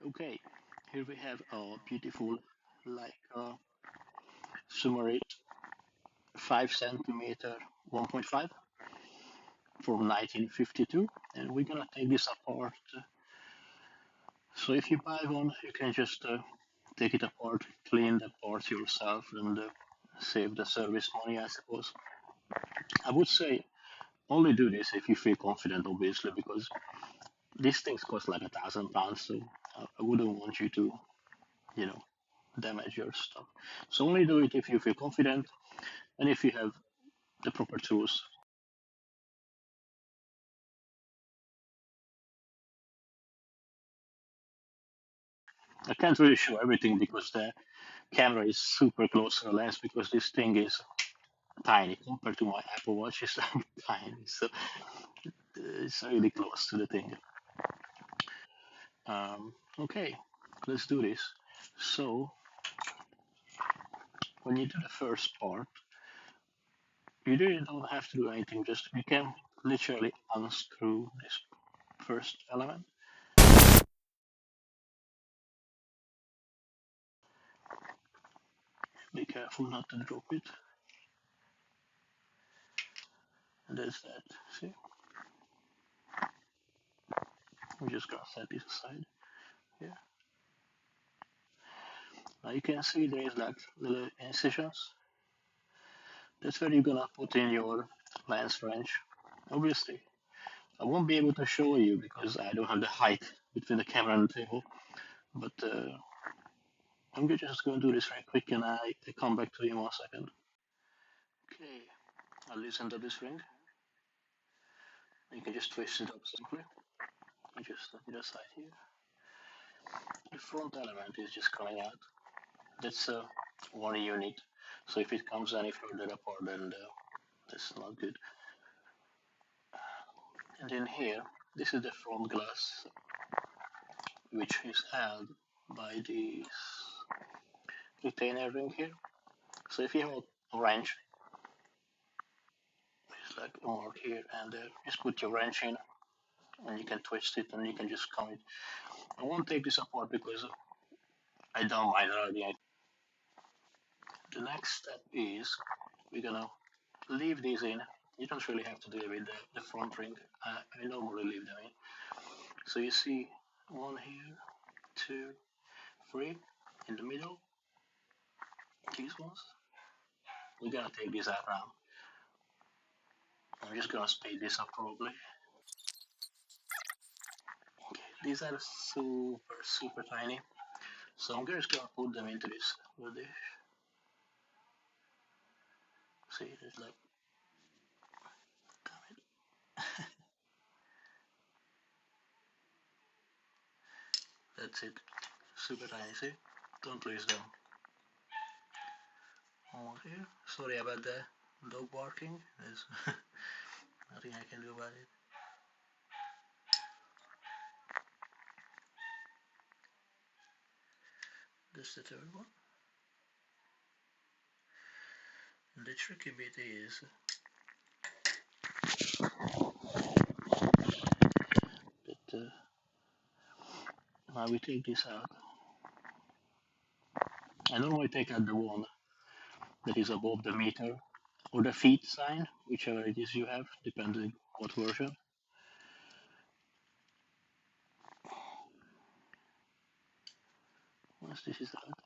Okay, here we have a beautiful Leica Summarit 5 centimeter 1.5 from 1952, and we're gonna take this apart. So if you buy one, you can just take it apart, clean the parts yourself, and save the service money, I suppose. I would say only do this if you feel confident, obviously, because these things cost like £1,000, so I wouldn't want you to, you know, damage your stuff. So only do it if you feel confident and if you have the proper tools. I can't really show everything because the camera is super close to the lens because this thing is tiny compared to my Apple Watch. It's tiny, so it's really close to the thing. Okay, let's do this. So when you do the first part, you really don't have to do anything. Just you can literally unscrew this first element. Be careful not to drop it. And there's that. See, we're just gonna set this aside here. Now you can see there is like little incisions. That's where you're gonna put in your lens wrench. Obviously, I won't be able to show you because I don't have the height between the camera and the table. But I'm just going to do this very quick and I come back to you in 1 second. Okay, I'll loosen up this ring. You can just twist it up simply. I just set it aside here. The front element is just coming out. That's one unit. So if it comes any further apart, then that's not good. And in here, this is the front glass, which is held by this retainer ring here. So if you have a wrench, it's like a mark here and there, just put your wrench in and you can twist it and you can just come it. I won't take this apart because I don't mind already. The next step is we're gonna leave these in. You don't really have to deal with the front ring. I normally leave them in. So you see one here, two, three in the middle. These ones. We're gonna take this out now. I'm just gonna speed this up probably. Okay, these are super tiny. So I'm just gonna put them into this with this. See, it's like, damn it. That's it. Super tiny, see? Don't lose them. Over here. Sorry about the dog barking. There's nothing I can do about it. That's the third one. And the tricky bit is that now we take this out. I normally take out the one that is above the meter or the feet sign, whichever it is you have, depending what version. Once this is out,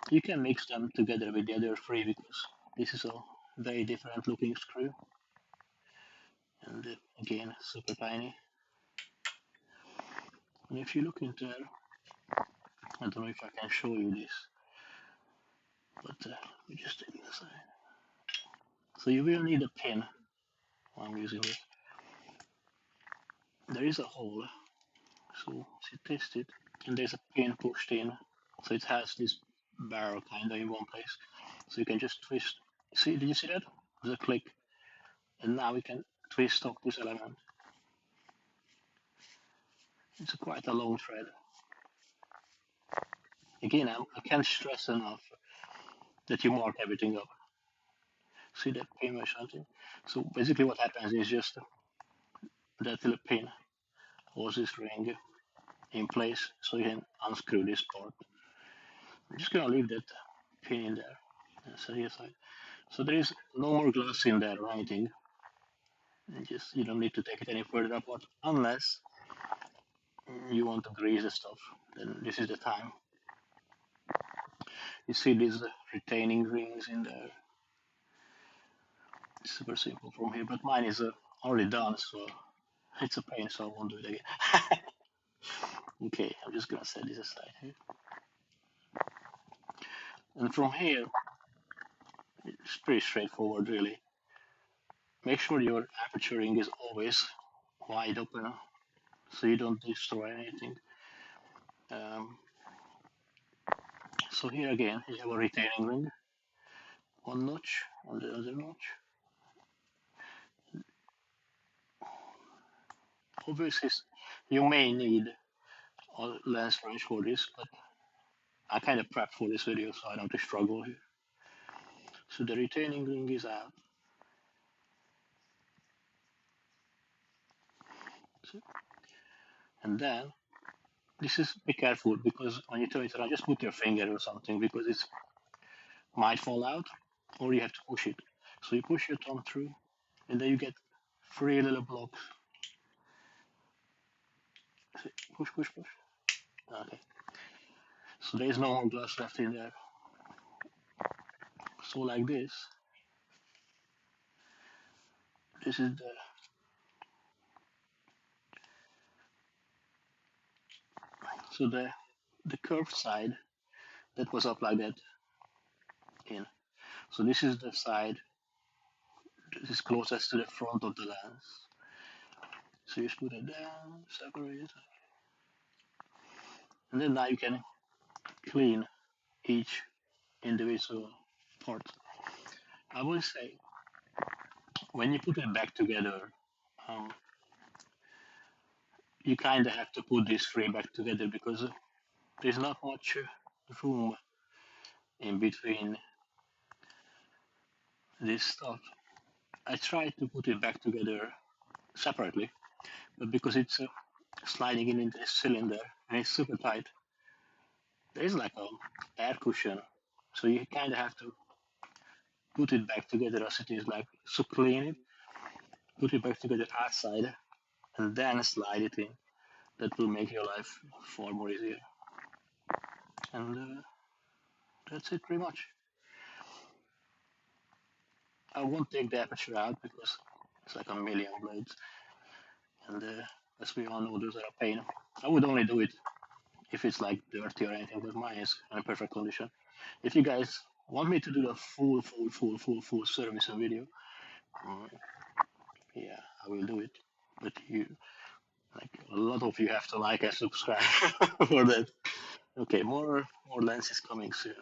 you can mix them together with the other three because this is a very different looking screw and again super tiny. And if you look into there, I don't know if I can show you this, but we just take it aside. So you will need a pin while I'm using this. There is a hole, so test it, and there's a pin pushed in, so it has this barrel kind of in one place. So you can just twist. See, did you see that? There's a click, and now we can twist off this element. It's quite a long thread. Again, I can't stress enough that you mark everything up. See that pin or something? So basically what happens is just that little pin holds this ring in place so you can unscrew this part. I'm just gonna leave that pin in there. So yes, so there is no more glass in there or anything. And just you don't need to take it any further apart unless you want to grease the stuff. Then this is the time. You see these retaining rings in there. It's super simple from here, but mine is already done, so it's a pain, so I won't do it again. Okay, I'm just gonna set this aside here. And from here, it's pretty straightforward, really. Make sure your aperture ring is always wide open, so you don't destroy anything. Um, so here again, you have a retaining ring, one notch on the other notch. Obviously, you may need a lens wrench for this, but I kind of prepped for this video, so I don't have to struggle here. So the retaining ring is out. And then, this is, be careful, because when you turn it around, just put your finger or something, because it might fall out, or you have to push it. So you push your thumb through, and then you get 3 little blocks. Push, push, push. Okay. So there's no more glass left in there. So like this is the curved side that was up like that in. So this is the side that is closest to the front of the lens. So you just put it down, separate it, and then now you can clean each individual part. I will say when you put it back together, um, you kind of have to put these 3 back together because there's not much room in between this stuff. I tried to put it back together separately, but because it's sliding in into the cylinder and it's super tight, there is like a air cushion, so you kind of have to put it back together as it is, like so clean it, put it back together outside, and then slide it in. That will make your life far more easier. And that's it pretty much. I won't take the aperture out because it's like a million blades, and as we all know, those are a pain. I would only do it if it's like dirty or anything, but mine is in perfect condition. If you guys want me to do the full service and video, um, yeah, I will do it. But you, like a lot of you, have to like and subscribe for that. Okay, more lenses coming soon.